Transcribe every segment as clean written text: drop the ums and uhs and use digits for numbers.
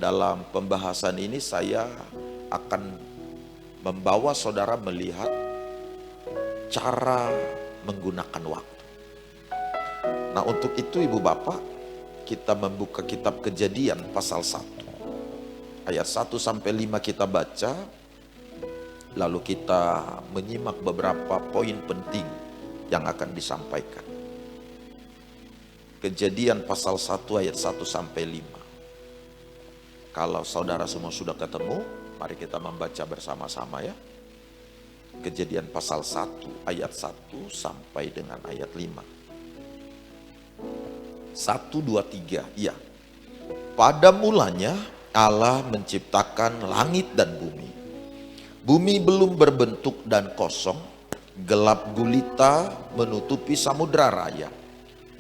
dalam pembahasan ini saya akan membawa saudara melihat cara menggunakan waktu. Nah, untuk itu Ibu Bapak, kita membuka kitab Kejadian pasal 1. Ayat 1 sampai 5 kita baca, lalu kita menyimak beberapa poin penting yang akan disampaikan. Kejadian pasal 1 ayat 1 sampai 5. Kalau saudara semua sudah ketemu, mari kita membaca bersama-sama ya. Kejadian pasal 1 ayat 1 sampai dengan ayat 5. 1, 2, 3, ya. Pada mulanya Allah menciptakan langit dan bumi. Bumi belum berbentuk dan kosong, gelap gulita menutupi samudra raya.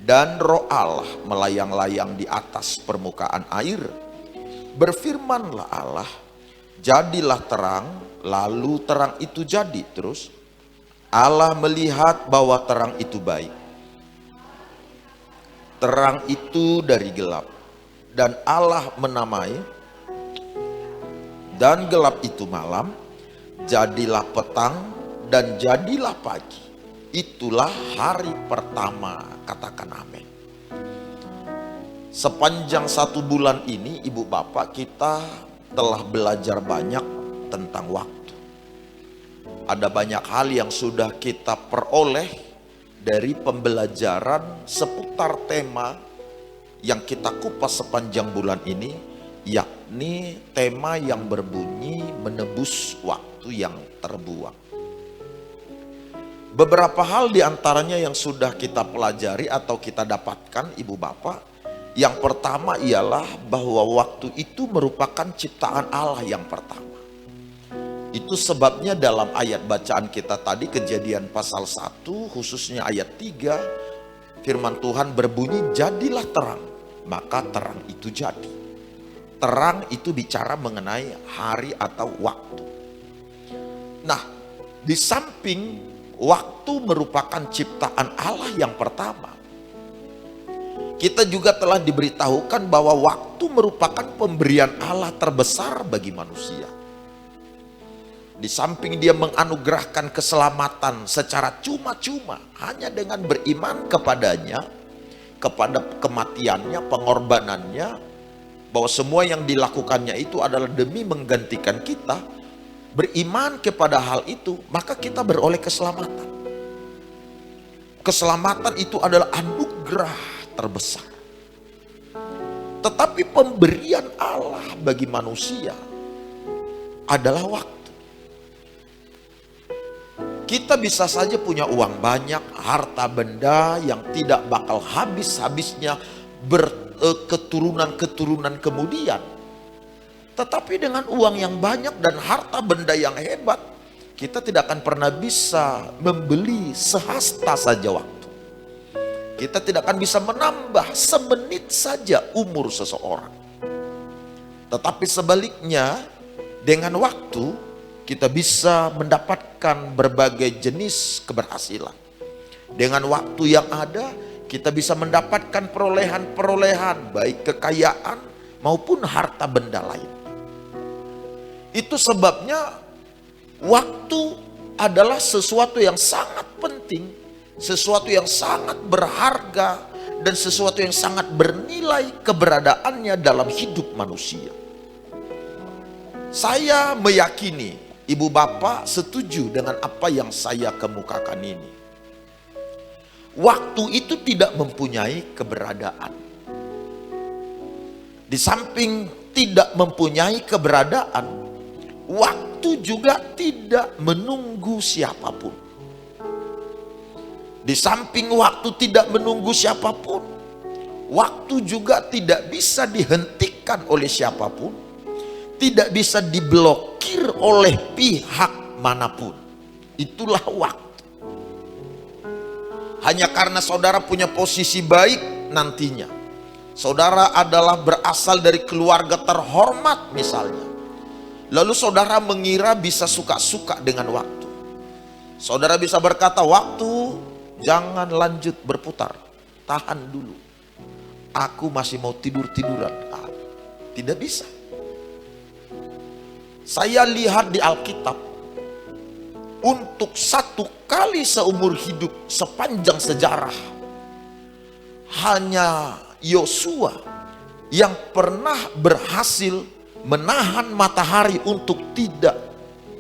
Dan roh Allah melayang-layang di atas permukaan air. Berfirmanlah Allah, jadilah terang, lalu terang itu jadi. Terus Allah melihat bahwa terang itu baik. Terang itu dari gelap. Dan Allah menamai, dan gelap itu malam. Jadilah petang dan jadilah pagi. Itulah hari pertama. Katakan amin. Sepanjang 1 bulan ini Ibu Bapak, kita telah belajar banyak tentang waktu. Ada banyak hal yang sudah kita peroleh dari pembelajaran seputar tema yang kita kupas sepanjang bulan ini, yakni tema yang berbunyi menebus waktu yang terbuang. Beberapa hal diantaranya yang sudah kita pelajari atau kita dapatkan Ibu Bapak. Yang pertama ialah bahwa waktu itu merupakan ciptaan Allah yang pertama. Itu sebabnya dalam ayat bacaan kita tadi, Kejadian pasal 1 khususnya ayat 3, firman Tuhan berbunyi, jadilah terang, maka terang itu jadi. Terang itu bicara mengenai hari atau waktu. Nah, di samping waktu merupakan ciptaan Allah yang pertama, kita juga telah diberitahukan bahwa waktu merupakan pemberian Allah terbesar bagi manusia. Di samping dia menganugerahkan keselamatan secara cuma-cuma hanya dengan beriman kepadanya, kepada kematiannya, pengorbanannya, bahwa semua yang dilakukannya itu adalah demi menggantikan kita, beriman kepada hal itu, maka kita beroleh keselamatan. Keselamatan itu adalah anugerah terbesar. Tetapi pemberian Allah bagi manusia adalah waktu. Kita bisa saja punya uang banyak, harta benda yang tidak bakal habis-habisnya berketurunan-keturunan kemudian. Tetapi dengan uang yang banyak dan harta benda yang hebat, kita tidak akan pernah bisa membeli sehasta saja waktu. Kita tidak akan bisa menambah semenit saja umur seseorang. Tetapi sebaliknya, dengan waktu kita bisa mendapatkan berbagai jenis keberhasilan. Dengan waktu yang ada, kita bisa mendapatkan perolehan-perolehan, baik kekayaan maupun harta benda lain. Itu sebabnya waktu adalah sesuatu yang sangat penting, sesuatu yang sangat berharga, dan sesuatu yang sangat bernilai keberadaannya dalam hidup manusia. Saya meyakini Ibu Bapak setuju dengan apa yang saya kemukakan ini. Waktu itu tidak mempunyai keberadaan. Di samping tidak mempunyai keberadaan, waktu juga tidak menunggu siapapun. Di samping waktu tidak menunggu siapapun, waktu juga tidak bisa dihentikan oleh siapapun, tidak bisa diblokir oleh pihak manapun. Itulah waktu. Hanya karena saudara punya posisi baik nantinya, saudara adalah berasal dari keluarga terhormat misalnya, lalu saudara mengira bisa suka-suka dengan waktu. Saudara bisa berkata, waktu jangan lanjut berputar, tahan dulu. Aku masih mau tidur-tiduran. Tidak bisa. Saya lihat di Alkitab, untuk satu kali seumur hidup sepanjang sejarah, hanya Yosua yang pernah berhasil menahan matahari untuk tidak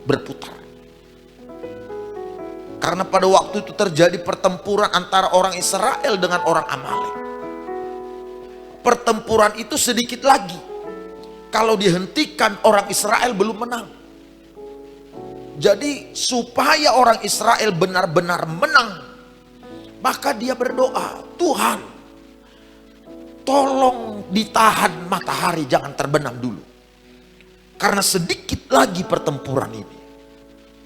berputar. Karena pada waktu itu terjadi pertempuran antara orang Israel dengan orang Amalek. Pertempuran itu sedikit lagi, kalau dihentikan orang Israel belum menang. Jadi supaya orang Israel benar-benar menang, maka dia berdoa, Tuhan tolong ditahan matahari, jangan terbenam dulu. Karena sedikit lagi pertempuran ini.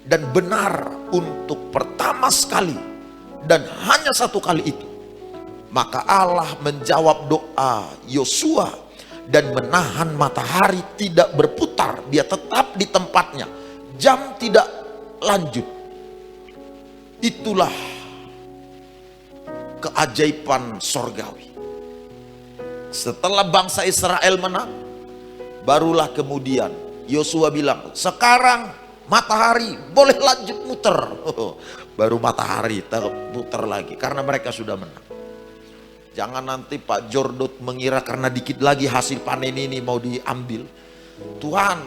Dan benar untuk pertama sekali dan hanya satu kali itu, maka Allah menjawab doa Yosua dan menahan matahari tidak berputar. Dia tetap di tempatnya, jam tidak lanjut. Itulah keajaiban sorgawi. Setelah bangsa Israel menang, barulah kemudian Yosua bilang, sekarang matahari boleh lanjut muter. Baru matahari muter lagi karena mereka sudah menang. Jangan nanti Pak Jordot mengira karena dikit lagi hasil panen ini mau diambil, Tuhan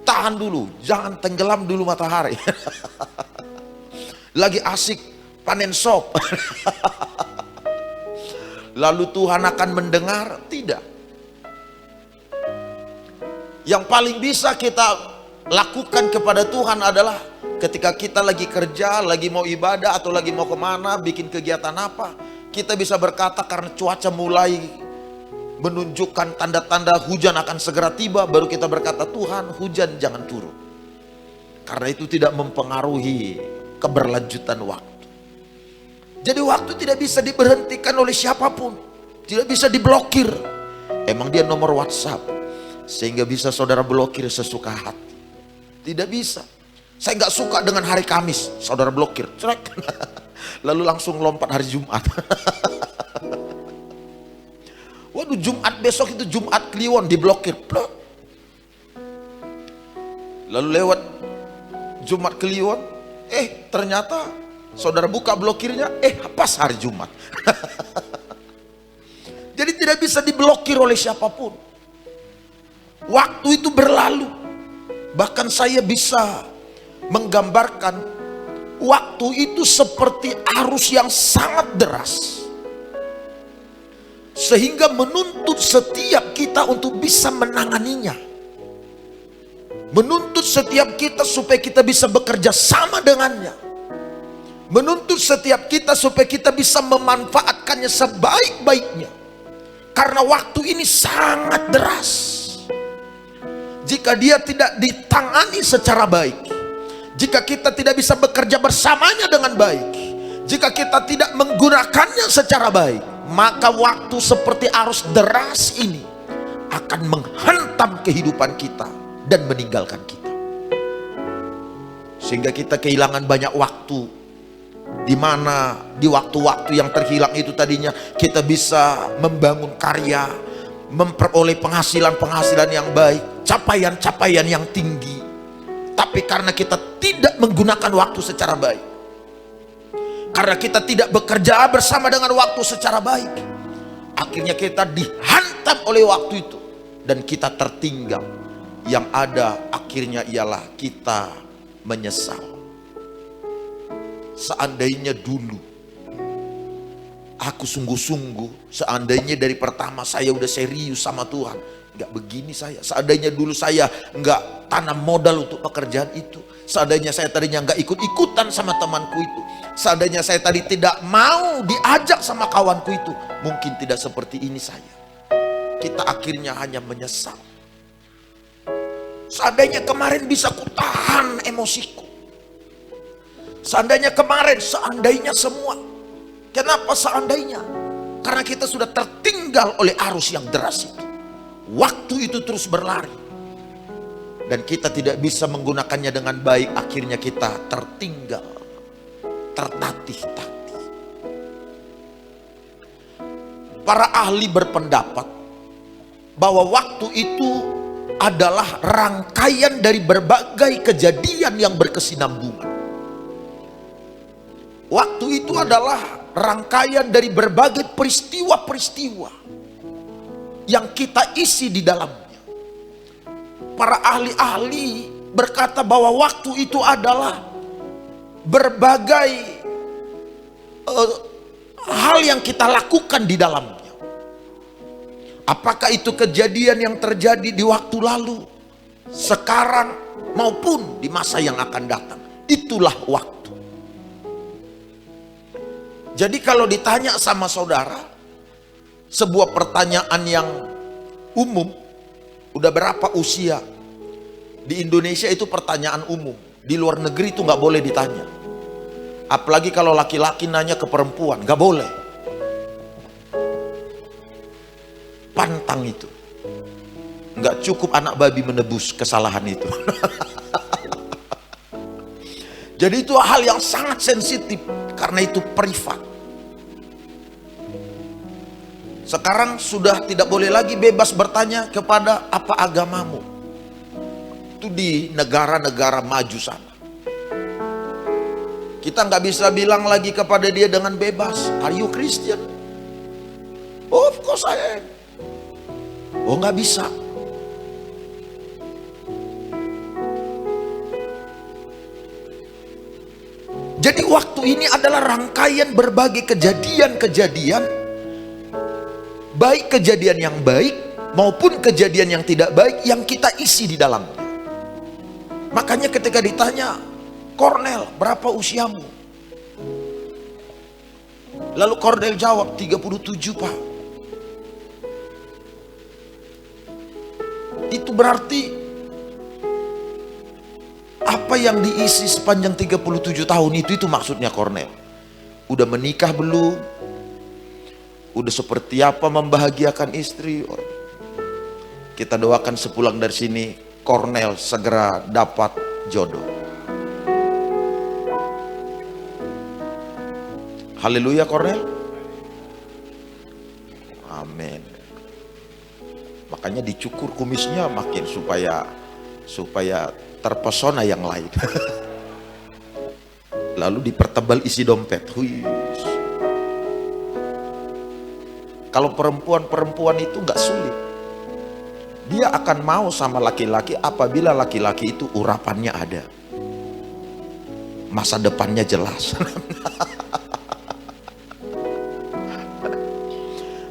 tahan dulu, jangan tenggelam dulu matahari. Lagi asik panen sop. Lalu Tuhan akan mendengar? Tidak. Yang paling bisa kita lakukan kepada Tuhan adalah ketika kita lagi kerja, lagi mau ibadah atau lagi mau kemana, bikin kegiatan apa, kita bisa berkata karena cuaca mulai menunjukkan tanda-tanda hujan akan segera tiba, baru kita berkata, Tuhan hujan jangan turun. Karena itu tidak mempengaruhi keberlanjutan waktu. Jadi waktu tidak bisa diberhentikan oleh siapapun, tidak bisa diblokir. Emang dia nomor WhatsApp sehingga bisa saudara blokir sesuka hati? Tidak bisa. Saya nggak suka dengan hari Kamis, saudara blokir, cerek. Lalu langsung lompat hari Jumat. Waduh, Jumat besok itu Jumat Kliwon, diblokir. Lalu lewat Jumat Kliwon, ternyata saudara buka blokirnya, pas hari Jumat. Jadi tidak bisa diblokir oleh siapapun. Waktu itu berlalu. Bahkan saya bisa menggambarkan waktu itu seperti arus yang sangat deras, sehingga menuntut setiap kita untuk bisa menanganinya, menuntut setiap kita supaya kita bisa bekerja sama dengannya, menuntut setiap kita supaya kita bisa memanfaatkannya sebaik-baiknya. Karena waktu ini sangat deras. Jika dia tidak ditangani secara baik, jika kita tidak bisa bekerja bersamanya dengan baik, jika kita tidak menggunakannya secara baik, maka waktu seperti arus deras ini akan menghantam kehidupan kita dan meninggalkan kita. Sehingga kita kehilangan banyak waktu, di mana di waktu-waktu yang terhilang itu tadinya kita bisa membangun karya, memperoleh penghasilan yang baik, capaian-capaian yang tinggi. Tapi karena kita tidak menggunakan waktu secara baik, karena kita tidak bekerja bersama dengan waktu secara baik, akhirnya kita dihantam oleh waktu itu dan kita tertinggal. Yang ada akhirnya ialah kita menyesal. Seandainya dulu aku sungguh-sungguh, seandainya dari pertama saya udah serius sama Tuhan, nggak begini saya. Seandainya dulu saya nggak tanam modal untuk pekerjaan itu, seandainya saya tadinya nggak ikut-ikutan sama temanku itu, seandainya saya tadi tidak mau diajak sama kawanku itu, mungkin tidak seperti ini saya. Kita akhirnya hanya menyesal. Seandainya kemarin bisa kutahan emosiku, seandainya kemarin, seandainya semua. Kenapa seandainya? Karena kita sudah tertinggal oleh arus yang deras itu. Waktu itu terus berlari dan kita tidak bisa menggunakannya dengan baik. Akhirnya kita tertinggal, tertatih-tatih. Para ahli berpendapat bahwa waktu itu adalah rangkaian dari berbagai kejadian yang berkesinambungan. Waktu itu adalah rangkaian dari berbagai peristiwa-peristiwa yang kita isi di dalamnya. Para ahli-ahli berkata bahwa waktu itu adalah berbagai hal yang kita lakukan di dalamnya. Apakah itu kejadian yang terjadi di waktu lalu, sekarang, maupun di masa yang akan datang. Itulah waktu. Jadi kalau ditanya sama saudara, sebuah pertanyaan yang umum, udah berapa usia? Di Indonesia itu pertanyaan umum. Di luar negeri itu nggak boleh ditanya. Apalagi kalau laki-laki nanya ke perempuan, nggak boleh. Pantang itu. Nggak cukup anak babi menebus kesalahan itu. Jadi itu hal yang sangat sensitif, karena itu privat. Sekarang sudah tidak boleh lagi bebas bertanya kepada apa agamamu. Itu di negara-negara maju sana. Kita nggak bisa bilang lagi kepada dia dengan bebas, "Are you Christian?" "Oh, of course I am." Oh, nggak bisa. Jadi waktu ini adalah rangkaian berbagai kejadian-kejadian, baik kejadian yang baik maupun kejadian yang tidak baik yang kita isi di dalamnya. Makanya ketika ditanya, "Kornel, berapa usiamu?" Lalu Kornel jawab, 37 Pak. Itu berarti apa yang diisi sepanjang 37 tahun itu maksudnya Kornel. Udah menikah belum? Udah seperti apa membahagiakan istri? Kita doakan sepulang dari sini Kornel segera dapat jodoh. Haleluya Kornel. Amin. Makanya dicukur kumisnya makin supaya terpesona yang lain. Lalu dipertebal isi dompet. Huish. Kalau perempuan itu nggak sulit. Dia akan mau sama laki-laki apabila laki-laki itu urapannya ada. Masa depannya jelas.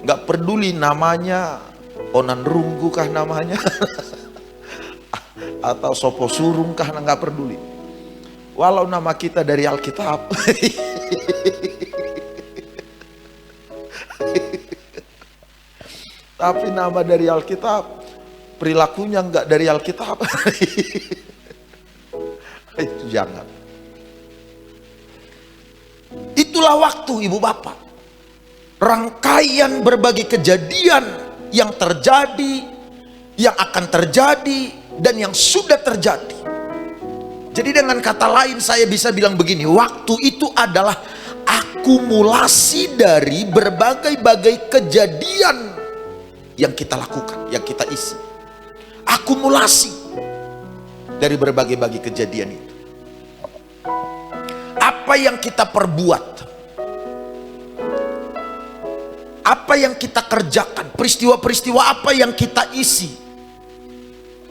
Nggak peduli namanya Onan Runggu kah namanya. Atau Sopo Surung kah, nggak peduli. Walau nama kita dari Alkitab. Tapi nama dari Alkitab, perilakunya nggak dari Alkitab. Itu jangan. Itulah waktu ibu bapak. Rangkaian berbagai kejadian yang terjadi, yang akan terjadi, dan yang sudah terjadi. Jadi dengan kata lain saya bisa bilang begini, waktu itu adalah akumulasi dari berbagai-bagai kejadian yang kita lakukan, yang kita isi. Akumulasi dari berbagai-bagai kejadian itu. Apa yang kita perbuat, apa yang kita kerjakan, peristiwa-peristiwa apa yang kita isi,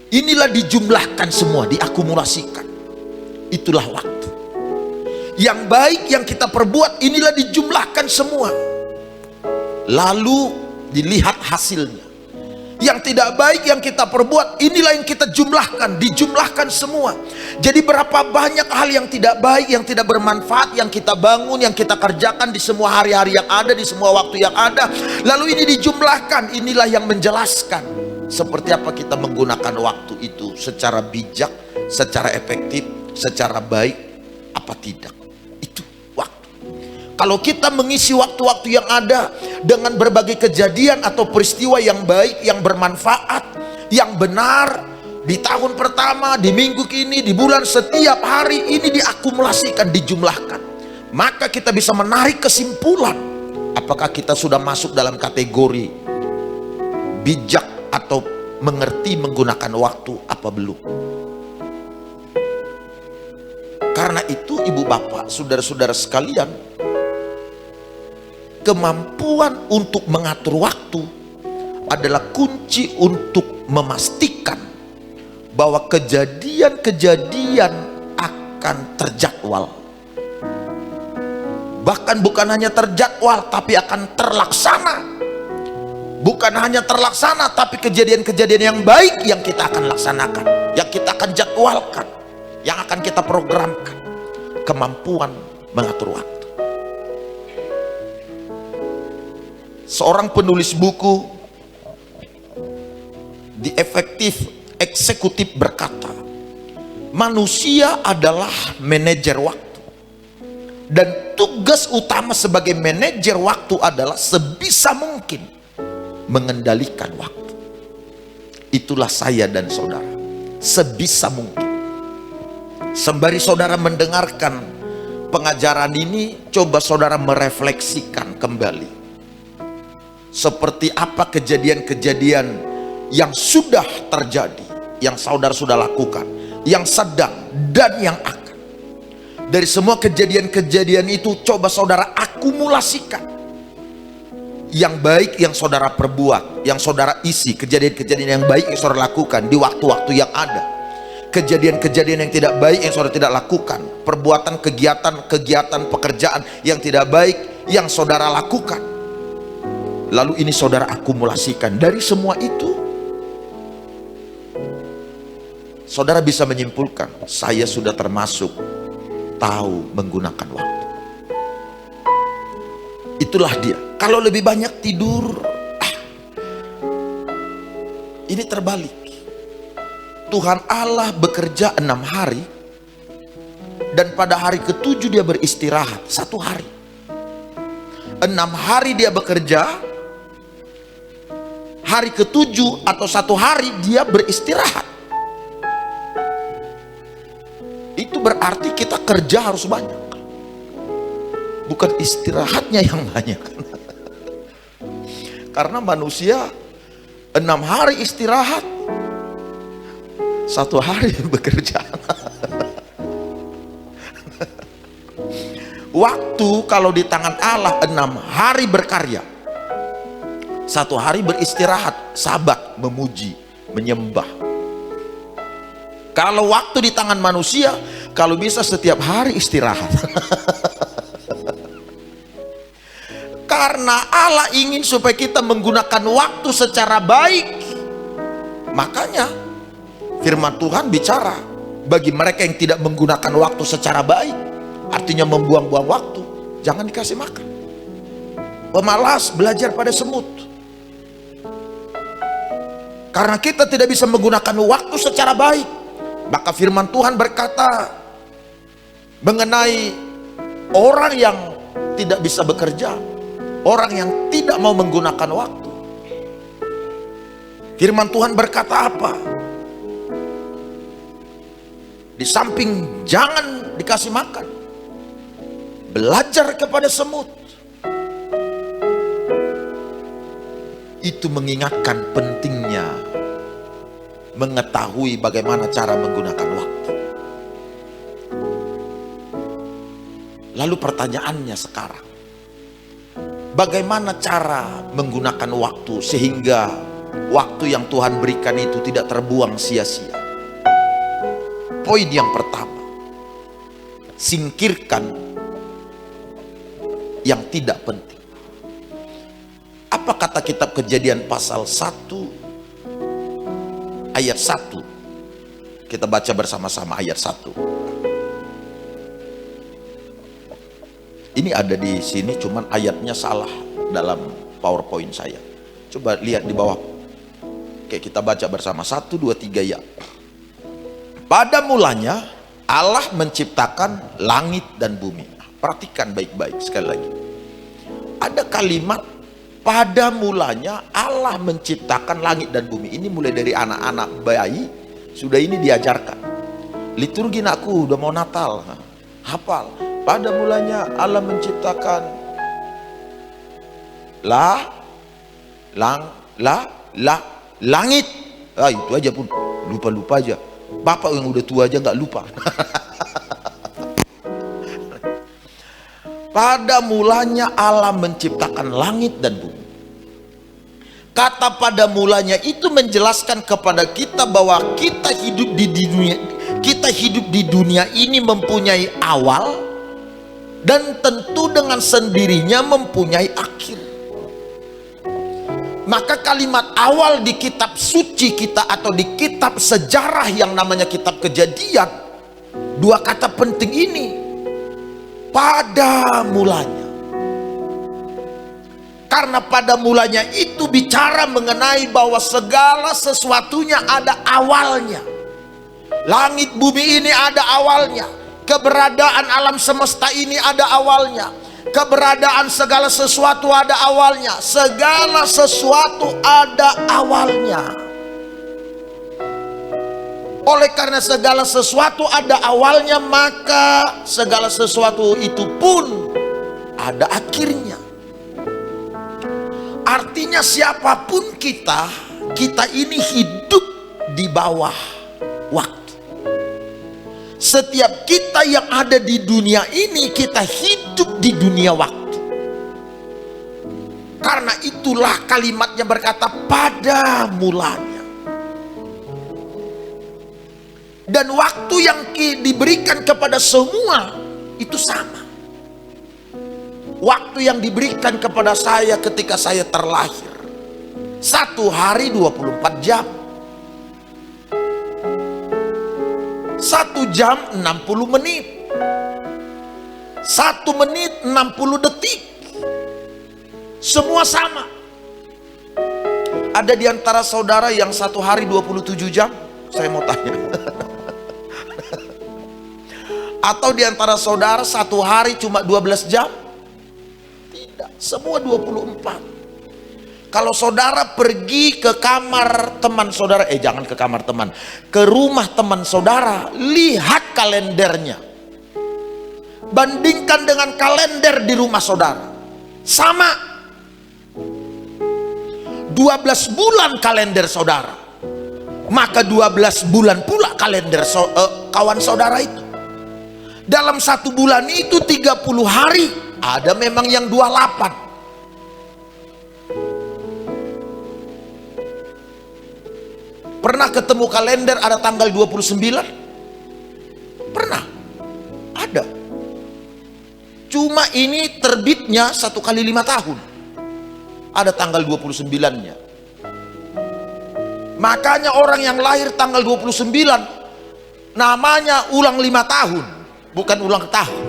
inilah dijumlahkan semua, diakumulasikan. Itulah waktu. Yang baik yang kita perbuat, inilah dijumlahkan semua. Lalu dilihat hasilnya. Yang tidak baik yang kita perbuat, inilah yang kita jumlahkan, dijumlahkan semua. Jadi berapa banyak hal yang tidak baik, yang tidak bermanfaat, yang kita bangun, yang kita kerjakan di semua hari-hari yang ada, di semua waktu yang ada. Lalu ini dijumlahkan, inilah yang menjelaskan seperti apa kita menggunakan waktu itu secara bijak, secara efektif, secara baik, apa tidak. Itu waktu. Kalau kita mengisi waktu-waktu yang ada dengan berbagai kejadian atau peristiwa yang baik, yang bermanfaat, yang benar, di tahun pertama, di minggu ini, di bulan, setiap hari ini diakumulasikan, dijumlahkan, maka kita bisa menarik kesimpulan apakah kita sudah masuk dalam kategori bijak atau mengerti menggunakan waktu apa belum? Karena itu ibu bapak, saudara-saudara sekalian, kemampuan untuk mengatur waktu adalah kunci untuk memastikan bahwa kejadian-kejadian akan terjadwal. Bahkan bukan hanya terjadwal, tapi akan terlaksana. Bukan hanya terlaksana, tapi kejadian-kejadian yang baik yang kita akan laksanakan, yang kita akan jadwalkan, yang akan kita programkan. Kemampuan mengatur waktu. Seorang penulis buku The Effective Executive berkata, manusia adalah manajer waktu, dan tugas utama sebagai manajer waktu adalah sebisa mungkin mengendalikan waktu. Itulah saya dan saudara, sebisa mungkin. Sembari saudara mendengarkan pengajaran ini, coba saudara merefleksikan kembali seperti apa kejadian-kejadian yang sudah terjadi, yang saudara sudah lakukan, yang sedang dan yang akan. Dari semua kejadian-kejadian itu coba saudara akumulasikan. Yang baik yang saudara perbuat, yang saudara isi, kejadian-kejadian yang baik yang saudara lakukan di waktu-waktu yang ada. Kejadian-kejadian yang tidak baik yang saudara tidak lakukan, perbuatan, kegiatan, pekerjaan yang tidak baik yang saudara lakukan. Lalu ini saudara akumulasikan. Dari semua itu saudara bisa menyimpulkan, saya sudah termasuk tahu menggunakan waktu. Itulah dia. Kalau lebih banyak tidur, ini terbalik. Tuhan Allah bekerja 6 hari, dan pada hari ke-7 dia beristirahat 1 hari. 6 hari dia bekerja, hari ke-7 atau 1 hari dia beristirahat. Itu berarti kita kerja harus banyak, bukan istirahatnya yang banyak. Karena manusia 6 hari istirahat, 1 hari bekerja. Waktu kalau di tangan Allah 6 hari berkarya, 1 hari beristirahat, sabat, memuji, menyembah. Kalau waktu di tangan manusia, kalau bisa setiap hari istirahat. Karena Allah ingin supaya kita menggunakan waktu secara baik. Makanya firman Tuhan bicara, bagi mereka yang tidak menggunakan waktu secara baik, artinya membuang-buang waktu, jangan dikasih makan. Pemalas belajar pada semut. Karena kita tidak bisa menggunakan waktu secara baik, maka firman Tuhan berkata mengenai orang yang tidak bisa bekerja, orang yang tidak mau menggunakan waktu. Firman Tuhan berkata apa? Di samping jangan dikasih makan, belajar kepada semut. Itu mengingatkan pentingnya mengetahui bagaimana cara menggunakan waktu. Lalu pertanyaannya sekarang, bagaimana cara menggunakan waktu sehingga waktu yang Tuhan berikan itu tidak terbuang sia-sia? Poin yang pertama, singkirkan yang tidak penting. Apa kata kitab Kejadian pasal 1 ayat 1? Kita baca bersama-sama ayat 1. Ini ada di sini, cuman ayatnya salah dalam PowerPoint saya. Coba lihat di bawah. Oke, kita baca bersama. 1, 2, 3 ya. Pada mulanya Allah menciptakan langit dan bumi. Perhatikan baik-baik sekali lagi. Ada kalimat pada mulanya Allah menciptakan langit dan bumi. Ini mulai dari anak-anak bayi sudah ini diajarkan. Liturgi nakku udah mau Natal, hafal. Pada mulanya Allah menciptakan Langit, itu aja pun lupa-lupa aja. Bapak yang udah tua aja nggak lupa. Pada mulanya Allah menciptakan langit dan bumi. Kata pada mulanya itu menjelaskan kepada kita bahwa kita hidup di dunia ini mempunyai awal dan tentu dengan sendirinya mempunyai akhir. Maka kalimat awal di kitab suci kita atau di kitab sejarah yang namanya kitab Kejadian, dua kata penting ini, pada mulanya. Karena pada mulanya itu bicara mengenai bahwa segala sesuatunya ada awalnya. Langit bumi ini ada awalnya. Keberadaan alam semesta ini ada awalnya. Keberadaan segala sesuatu ada awalnya. Segala sesuatu ada awalnya. Oleh karena segala sesuatu ada awalnya, maka segala sesuatu itu pun ada akhirnya. Artinya siapapun kita ini hidup di bawah waktu. Setiap kita yang ada di dunia ini, kita hidup di dunia waktu. Karena itulah kalimatnya berkata pada mulanya. Dan waktu yang diberikan kepada semua itu sama. Waktu yang diberikan kepada saya ketika saya terlahir, 1 hari 24 jam. 1 jam 60 menit. 1 menit 60 detik. Semua sama. Ada di antara saudara yang 1 hari 27 jam? Saya mau tanya. Atau di antara saudara 1 hari cuma 12 jam? Tidak, semua 24. Kalau saudara pergi ke kamar teman saudara, jangan ke kamar teman, ke rumah teman saudara, lihat kalendernya, bandingkan dengan kalender di rumah saudara, sama. 12 bulan kalender saudara, maka 12 bulan pula kalender kawan saudara itu. Dalam 1 bulan itu 30 hari, ada memang yang 28. Pernah ketemu kalender ada tanggal 29? Pernah, ada. Cuma ini terbitnya 1 kali 5 tahun. Ada tanggal 29-nya. Makanya orang yang lahir tanggal 29 namanya ulang 5 tahun, bukan ulang tahun.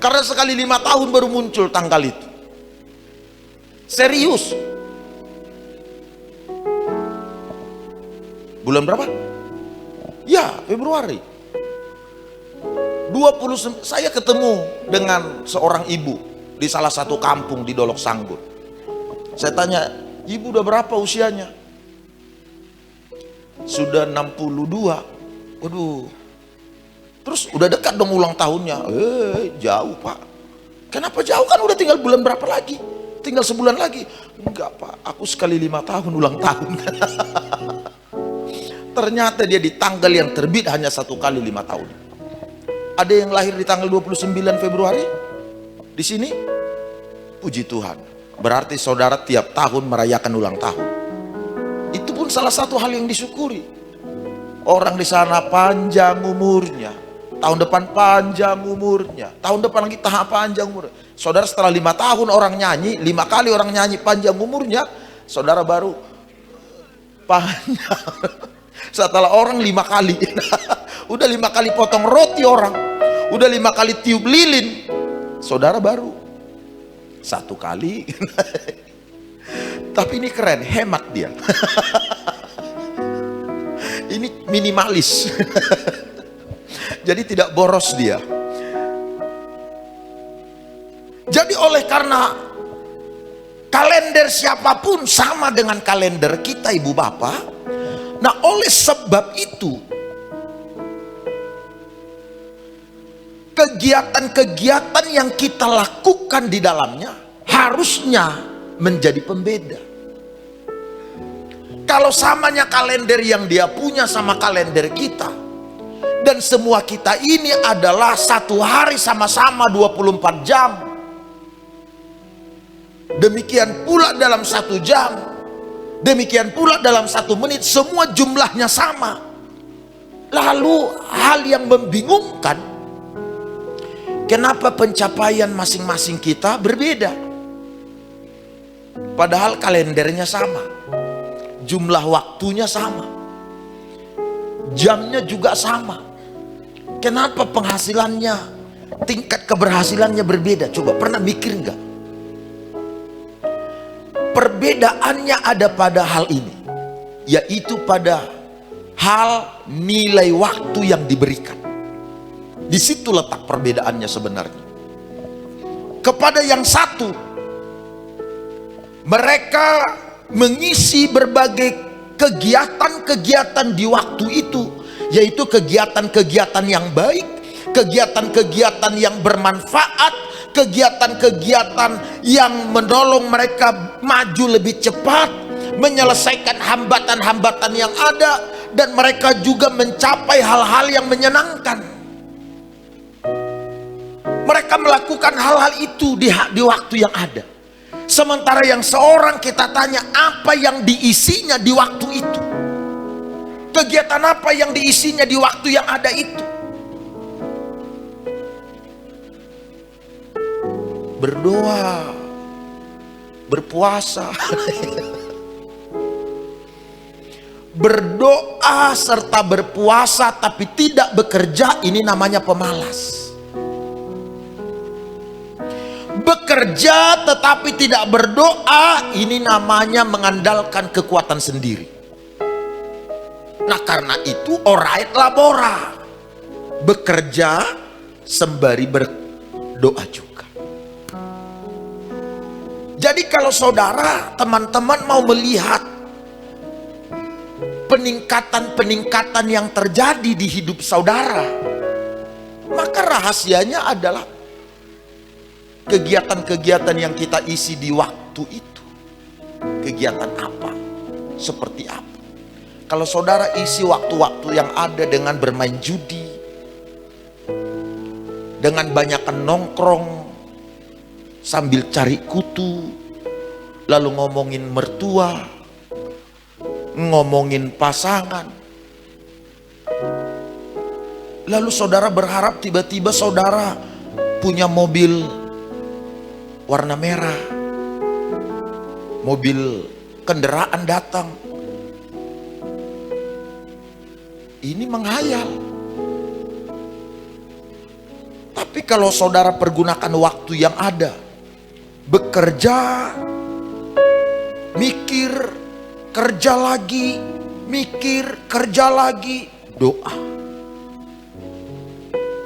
Karena sekali 5 tahun baru muncul tanggal itu. Serius. Bulan berapa? Ya, Februari. 29. Saya ketemu dengan seorang ibu di salah satu kampung di Dolok Sanggur. Saya tanya, ibu udah berapa usianya? Sudah 62. Waduh. Terus udah dekat dong ulang tahunnya. Jauh pak. Kenapa jauh? Kan udah tinggal bulan berapa lagi? Tinggal sebulan lagi. Enggak pak, aku sekali 5 tahun ulang tahun. Ternyata dia di tanggal yang terbit hanya 1 kali 5 tahun. Ada yang lahir di tanggal 29 Februari di sini. Puji Tuhan, berarti saudara tiap tahun merayakan ulang tahun. Itu pun salah satu hal yang disyukuri. Orang di sana panjang umurnya, tahun depan panjang umurnya, tahun depan lagi tahap panjang umurnya. Saudara setelah 5 tahun orang nyanyi, 5 kali orang nyanyi panjang umurnya, saudara baru panjang. Setelah orang 5 kali, udah 5 kali potong roti orang, udah 5 kali tiup lilin, saudara baru 1 kali. Tapi ini keren, hemat dia. Ini minimalis. Jadi tidak boros dia. Jadi oleh karena kalender siapapun sama dengan kalender kita ibu bapak. Nah oleh sebab itu kegiatan-kegiatan yang kita lakukan di dalamnya harusnya menjadi pembeda. Kalau samanya kalender yang dia punya sama kalender kita, dan semua kita ini adalah satu hari sama-sama 24 jam. Demikian pula dalam 1 jam, demikian pula dalam 1 menit, semua jumlahnya sama. Lalu hal yang membingungkan, kenapa pencapaian masing-masing kita berbeda? Padahal kalendernya sama, jumlah waktunya sama, jamnya juga sama. Kenapa penghasilannya, tingkat keberhasilannya berbeda? Coba pernah mikir enggak? Perbedaannya ada pada hal ini, yaitu pada hal nilai waktu yang diberikan. Di situ letak perbedaannya sebenarnya. Kepada yang satu, mereka mengisi berbagai kegiatan-kegiatan di waktu itu, yaitu kegiatan-kegiatan yang baik, kegiatan-kegiatan yang bermanfaat, kegiatan-kegiatan yang menolong mereka maju lebih cepat, menyelesaikan hambatan-hambatan yang ada, dan mereka juga mencapai hal-hal yang menyenangkan. Mereka melakukan hal-hal itu di waktu yang ada. Sementara yang seorang kita tanya apa yang diisinya di waktu itu, kegiatan apa yang diisinya di waktu yang ada itu. Berdoa, berpuasa, berdoa serta berpuasa tapi tidak bekerja, ini namanya pemalas. Bekerja tetapi tidak berdoa, ini namanya mengandalkan kekuatan sendiri. Nah, karena itu orait labora, bekerja sembari berdoa juga. Jadi kalau saudara, teman-teman mau melihat peningkatan-peningkatan yang terjadi di hidup saudara, maka rahasianya adalah kegiatan-kegiatan yang kita isi di waktu itu. Kegiatan apa? Seperti apa? Kalau saudara isi waktu-waktu yang ada dengan bermain judi, dengan banyakkan nongkrong sambil cari kutu, lalu ngomongin mertua, ngomongin pasangan, lalu saudara berharap tiba-tiba saudara punya mobil warna merah, mobil kendaraan datang. Ini menghayal. Tapi kalau saudara pergunakan waktu yang ada, bekerja, mikir, kerja lagi, mikir, kerja lagi, doa.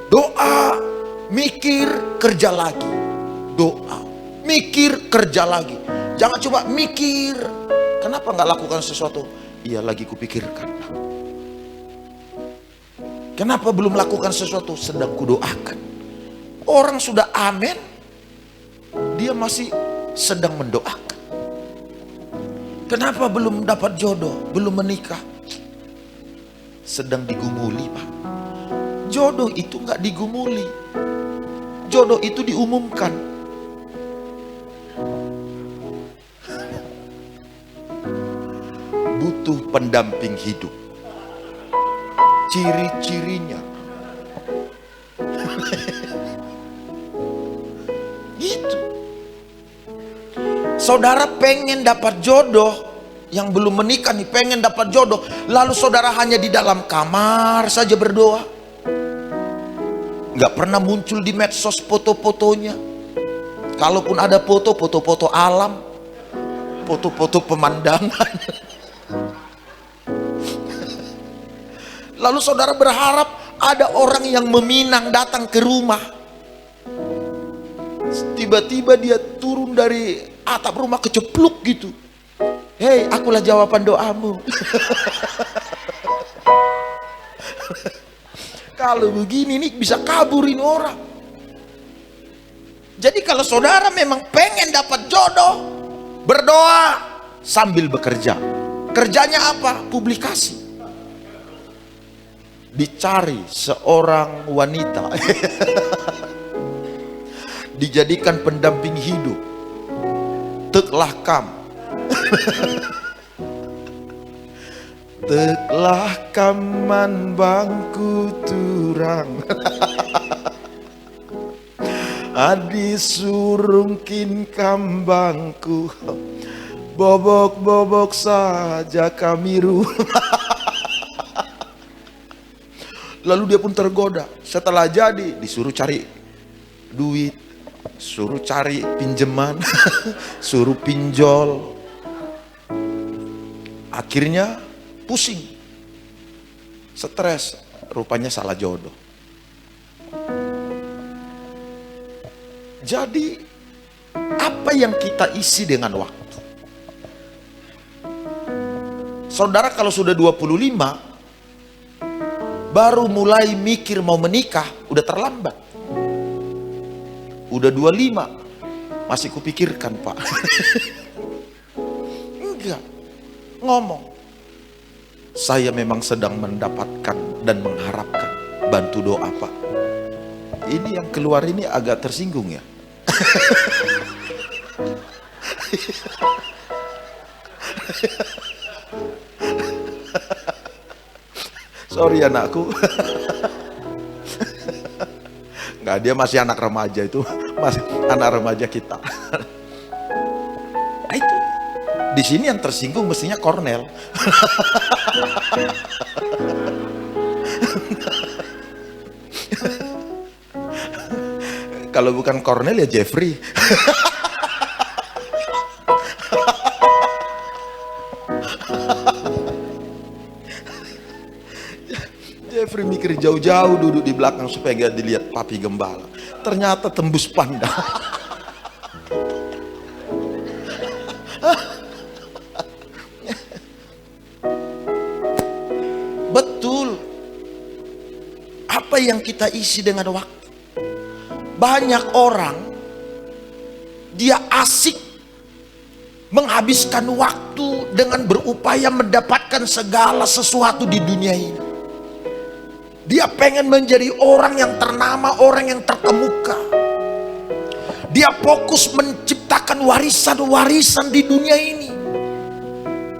Doa, mikir, kerja lagi, doa. Mikir, kerja lagi. Jangan coba mikir, kenapa nggak lakukan sesuatu? Iya, lagi kupikirkan. Kenapa belum lakukan sesuatu? Sedang kudoakan. Orang sudah amin, dia masih sedang mendoakan. Kenapa belum dapat jodoh, belum menikah? Sedang digumuli, Pak. Jodoh itu nggak digumuli, jodoh itu diumumkan. Butuh pendamping hidup. Ciri-cirinya gitu. Saudara pengen dapat jodoh, yang belum menikah nih pengen dapat jodoh, lalu saudara hanya di dalam kamar saja berdoa, nggak pernah muncul di medsos foto-fotonya. Kalaupun ada foto-foto alam, foto-foto pemandangan. Lalu saudara berharap ada orang yang meminang datang ke rumah. Tiba-tiba dia turun dari atap rumah kecepluk gitu. Hei, akulah jawaban doamu. Kalau begini nih bisa kaburin orang. Jadi kalau saudara memang pengen dapat jodoh, Berdoa sambil bekerja. Kerjanya apa? Publikasi. Dicari seorang wanita dijadikan pendamping hidup. Teklah kam. Teklah kaman bangku turang. Adi surungkin kambangku. Bobok-bobok saja kamiru. Lalu dia pun tergoda. Setelah jadi disuruh cari duit, suruh cari pinjaman, suruh pinjol. Akhirnya pusing, stres, rupanya salah jodoh. Jadi apa yang kita isi dengan waktu? Saudara kalau sudah 25 baru mulai mikir mau menikah, udah terlambat. Udah 25 masih kupikirkan, Pak. Enggak, ngomong. Saya memang sedang mendapatkan dan mengharapkan, bantu doa, Pak. Ini yang keluar ini agak tersinggung ya. Sorry anakku. Enggak, dia masih anak remaja itu, masih anak remaja kita. Nah itu, di sini yang tersinggung mestinya Cornel. Kalau bukan Cornel ya Jeffrey. Jeffrey mikir jauh-jauh duduk di belakang supaya gak dilihat papi gembala. Ternyata tembus pandang. Betul. Apa yang kita isi dengan waktu? Banyak orang dia asik menghabiskan waktu dengan berupaya mendapatkan segala sesuatu di dunia ini. Dia pengen menjadi orang yang ternama, orang yang terkemuka. Dia fokus menciptakan warisan-warisan di dunia ini.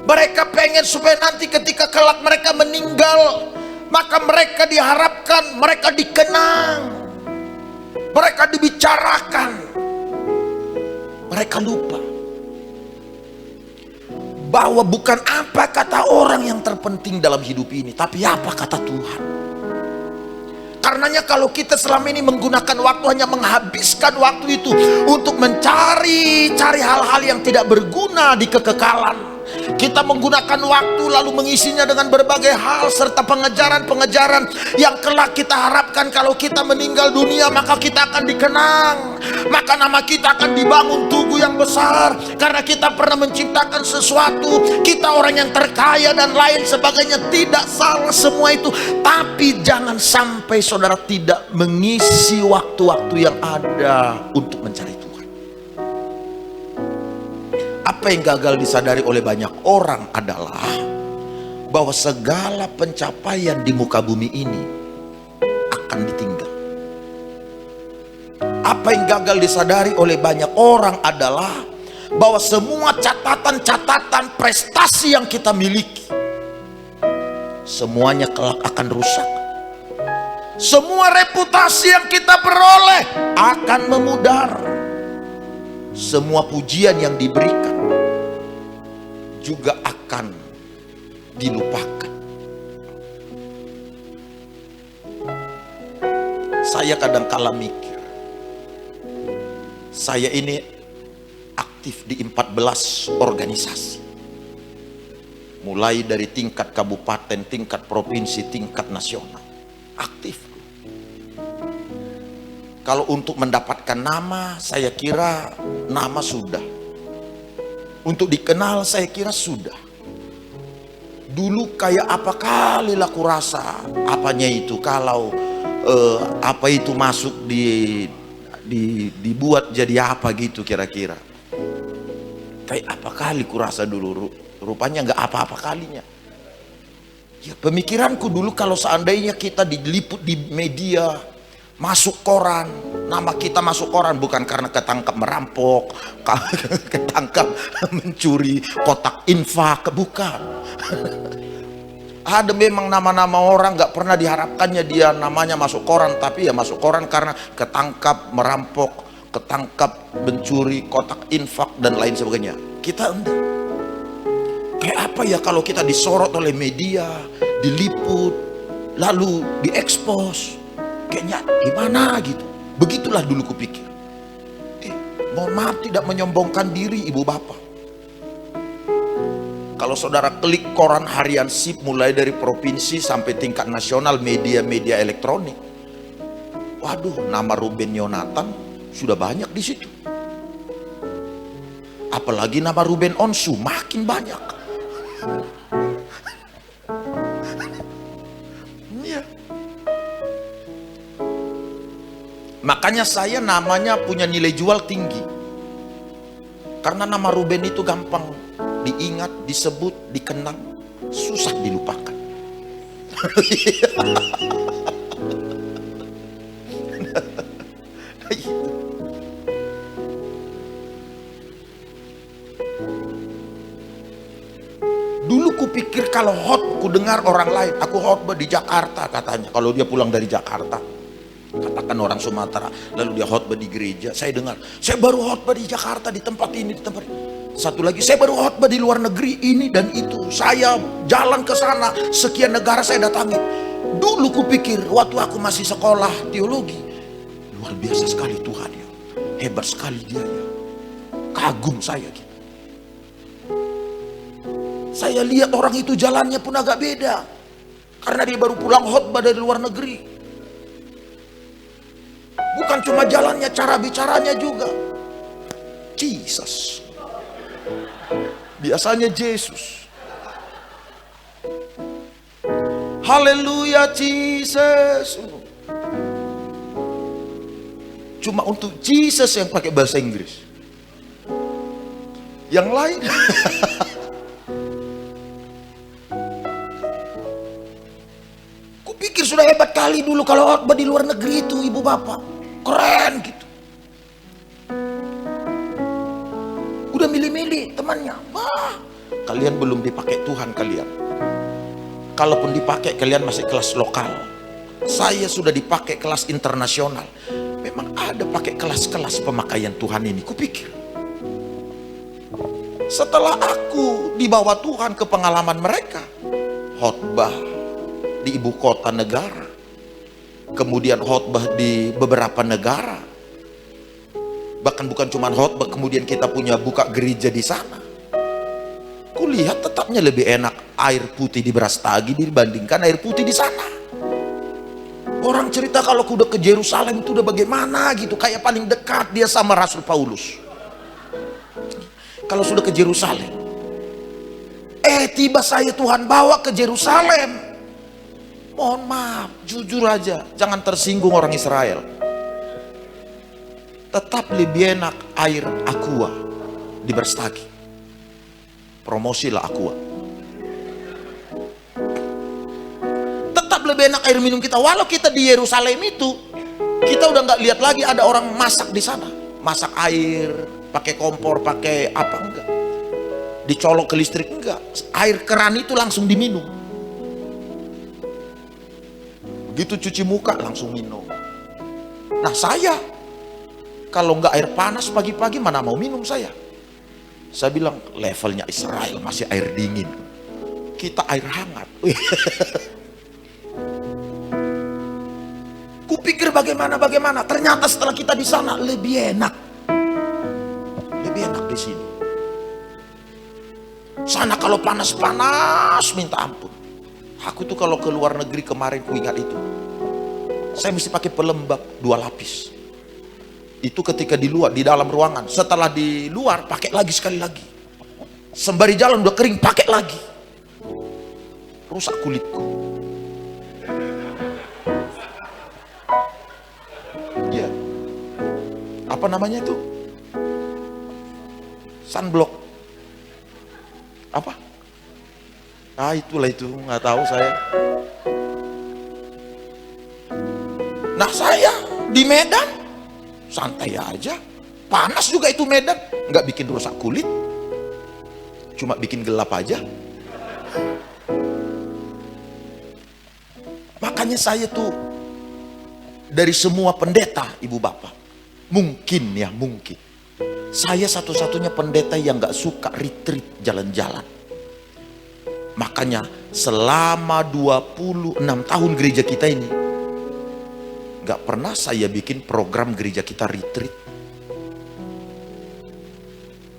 Mereka pengen supaya nanti ketika kelak mereka meninggal, maka mereka diharapkan, mereka dikenang, mereka dibicarakan. Mereka lupa bahwa bukan apa kata orang yang terpenting dalam hidup ini, tapi apa kata Tuhan. Karenanya kalau kita selama ini menggunakan waktu, hanya menghabiskan waktu itu untuk mencari hal-hal yang tidak berguna di kekekalan. Kita menggunakan waktu lalu mengisinya dengan berbagai hal serta pengejaran-pengejaran yang kelak kita harapkan kalau kita meninggal dunia maka kita akan dikenang, maka nama kita akan dibangun tugu yang besar karena kita pernah menciptakan sesuatu, kita orang yang terkaya dan lain sebagainya. Tidak salah semua itu, tapi jangan sampai saudara tidak mengisi waktu-waktu yang ada untuk mencari Tuhan. Apa yang gagal disadari oleh banyak orang adalah bahwa segala pencapaian di muka bumi ini akan ditinggal. Apa yang gagal disadari oleh banyak orang adalah bahwa semua catatan-catatan prestasi yang kita miliki semuanya kelak akan rusak. Semua reputasi yang kita peroleh akan memudar. Semua pujian yang diberikan juga akan dilupakan. Saya kadang-kala mikir, saya ini aktif di 14 organisasi. Mulai dari tingkat kabupaten, tingkat provinsi, tingkat nasional. Aktif. Kalau untuk mendapatkan nama, saya kira nama sudah. Untuk dikenal, saya kira sudah. Dulu kayak apa kali lah kurasa apanya itu kalau apa itu masuk dibuat jadi apa gitu kira-kira. Kayak apa kali kurasa dulu, rupanya nggak apa-apa kalinya. Ya, pemikiranku dulu kalau seandainya kita diliput di media, masuk koran, nama kita masuk koran bukan karena ketangkap merampok, ketangkap mencuri kotak infak, bukan. Ada memang nama-nama orang nggak pernah diharapkannya dia namanya masuk koran, tapi ya masuk koran karena ketangkap merampok, ketangkap mencuri kotak infak dan lain sebagainya. Kita enggak. Kayak apa ya kalau kita disorot oleh media, diliput, lalu diekspos, kayaknya gimana gitu. Begitulah dulu kupikir. Mohon maaf tidak menyombongkan diri ibu bapak. Kalau saudara klik koran harian SIP mulai dari provinsi sampai tingkat nasional, media-media elektronik, waduh, nama Ruben Yonatan sudah banyak di situ. Apalagi nama Ruben Onsu makin banyak. Ya. Makanya saya namanya punya nilai jual tinggi. Karena nama Ruben itu gampang diingat, disebut, dikenang, susah dilupakan. Dulu kupikir kalau ku dengar orang lain, aku khotbah di Jakarta katanya, kalau dia pulang dari Jakarta, katakan orang Sumatera, lalu dia khotbah di gereja, saya dengar, saya baru khotbah di Jakarta, di tempat ini, di tempat ini. Satu lagi, saya baru khotbah di luar negeri ini dan itu, saya jalan ke sana, sekian negara saya datangi. Dulu kupikir waktu aku masih sekolah teologi, luar biasa sekali Tuhan ya, hebat sekali dia ya, kagum saya gitu. Saya lihat orang itu jalannya pun agak beda, karena dia baru pulang khotbah dari luar negeri. Bukan cuma jalannya, cara bicaranya juga Jesus. Biasanya Yesus. Haleluya Jesus. Cuma untuk Jesus yang pakai bahasa Inggris. Yang lain kupikir sudah hebat kali dulu kalau khotbah di luar negeri itu ibu bapak. Keren gitu. Udah milih-milih temannya. Wah, kalian belum dipakai Tuhan kalian. Kalaupun dipakai kalian masih kelas lokal. Saya sudah dipakai kelas internasional. Memang ada pakai kelas-kelas pemakaian Tuhan ini. Kupikir. Setelah aku dibawa Tuhan ke pengalaman mereka, khotbah di ibu kota negara, kemudian khotbah di beberapa negara, bahkan bukan cuma khotbah, kemudian kita punya buka gereja di sana. Kulihat tetapnya lebih enak air putih di Brastagi dibandingkan air putih di sana. Orang cerita kalau udah ke Yerusalem itu udah bagaimana gitu, kayak paling dekat dia sama Rasul Paulus. Kalau sudah ke Yerusalem, tiba saya Tuhan bawa ke Yerusalem. Mohon maaf, jujur aja, jangan tersinggung orang Israel. Tetap lebih enak air aqua di Brastagi. Promosilah aqua. Tetap lebih enak air minum kita. Walau kita di Yerusalem itu, kita udah nggak lihat lagi ada orang masak di sana. Masak air, pakai kompor, pakai apa enggak. Dicolok ke listrik enggak. Air keran itu langsung diminum. Begitu cuci muka langsung minum. Nah saya, kalau nggak air panas pagi-pagi mana mau minum saya. Saya bilang levelnya Israel masih air dingin. Kita air hangat. Kupikir bagaimana. Ternyata setelah kita di sana lebih enak. Lebih enak di sini. Sana kalau panas-panas minta ampun. Aku tuh kalau ke luar negeri kemarin ku ingat itu. Saya mesti pakai pelembab 2 lapis. Itu ketika di luar, di dalam ruangan. Setelah di luar pakai lagi sekali lagi. Sembari jalan udah kering pakai lagi. Rusak kulitku. Ya. Apa namanya itu? Sunblock. Apa? Ah itulah itu, nggak tahu saya. Nah saya di Medan santai aja, panas juga itu Medan, nggak bikin rusak kulit, cuma bikin gelap aja. Makanya saya tuh dari semua pendeta, ibu bapak, mungkin saya satu-satunya pendeta yang gak suka retreat jalan-jalan. Makanya selama 26 tahun gereja kita ini gak pernah saya bikin program gereja kita retreat.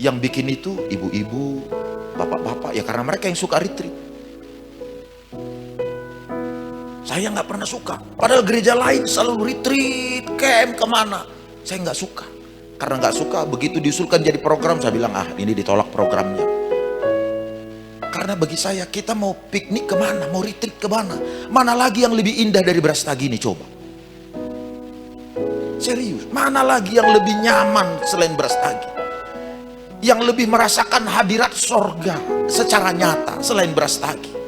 Yang bikin itu ibu-ibu, bapak-bapak, ya karena mereka yang suka retreat. Saya nggak pernah suka. Padahal gereja lain selalu retreat, camp kemana. Saya nggak suka. Karena nggak suka, begitu diusulkan jadi program, saya bilang, ah ini ditolak programnya. Karena bagi saya, kita mau piknik kemana, mau retreat kemana. Mana lagi yang lebih indah dari Brastagi ini, coba. Serius, mana lagi yang lebih nyaman selain Brastagi. Yang lebih merasakan hadirat sorga secara nyata selain Brastagi.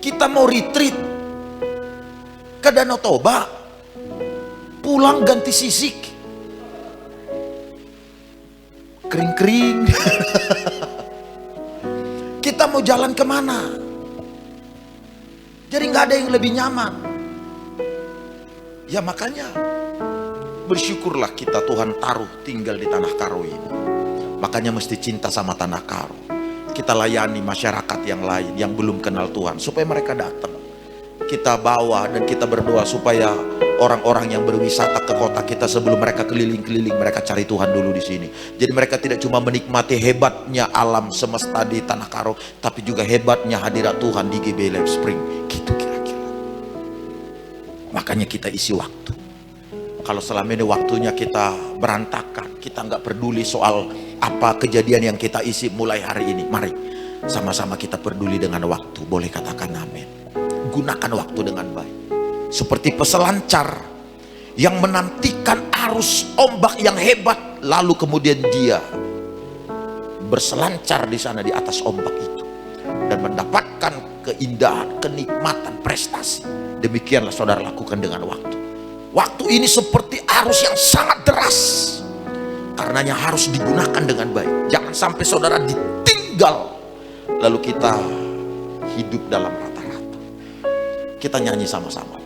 Kita mau retreat ke Danau Toba, pulang ganti sisik, kering-kering. Kita mau jalan kemana? Jadi nggak ada yang lebih nyaman. Ya makanya bersyukurlah kita, Tuhan taruh tinggal di Tanah Karo ini. Makanya mesti cinta sama Tanah Karo. Kita layani masyarakat yang lain yang belum kenal Tuhan supaya mereka datang. Kita bawa dan kita berdoa supaya orang-orang yang berwisata ke kota kita, sebelum mereka keliling-keliling, mereka cari Tuhan dulu di sini. Jadi mereka tidak cuma menikmati hebatnya alam semesta di Tanah Karo, tapi juga hebatnya hadirat Tuhan di GB Live Spring. Gitu kira-kira. Makanya kita isi waktu. Kalau selama ini waktunya kita berantakan, kita nggak peduli soal apa kejadian yang kita isi mulai hari ini. Mari sama-sama kita peduli dengan waktu. Boleh katakan amin. Gunakan waktu dengan baik. Seperti peselancar yang menantikan arus ombak yang hebat, lalu kemudian dia berselancar di sana di atas ombak itu dan mendapatkan keindahan, kenikmatan, prestasi. Demikianlah saudara lakukan dengan waktu. Waktu ini seperti arus yang sangat deras. Karenanya harus digunakan dengan baik. Jangan sampai saudara ditinggal lalu kita hidup dalam rata-rata. Kita nyanyi sama-sama.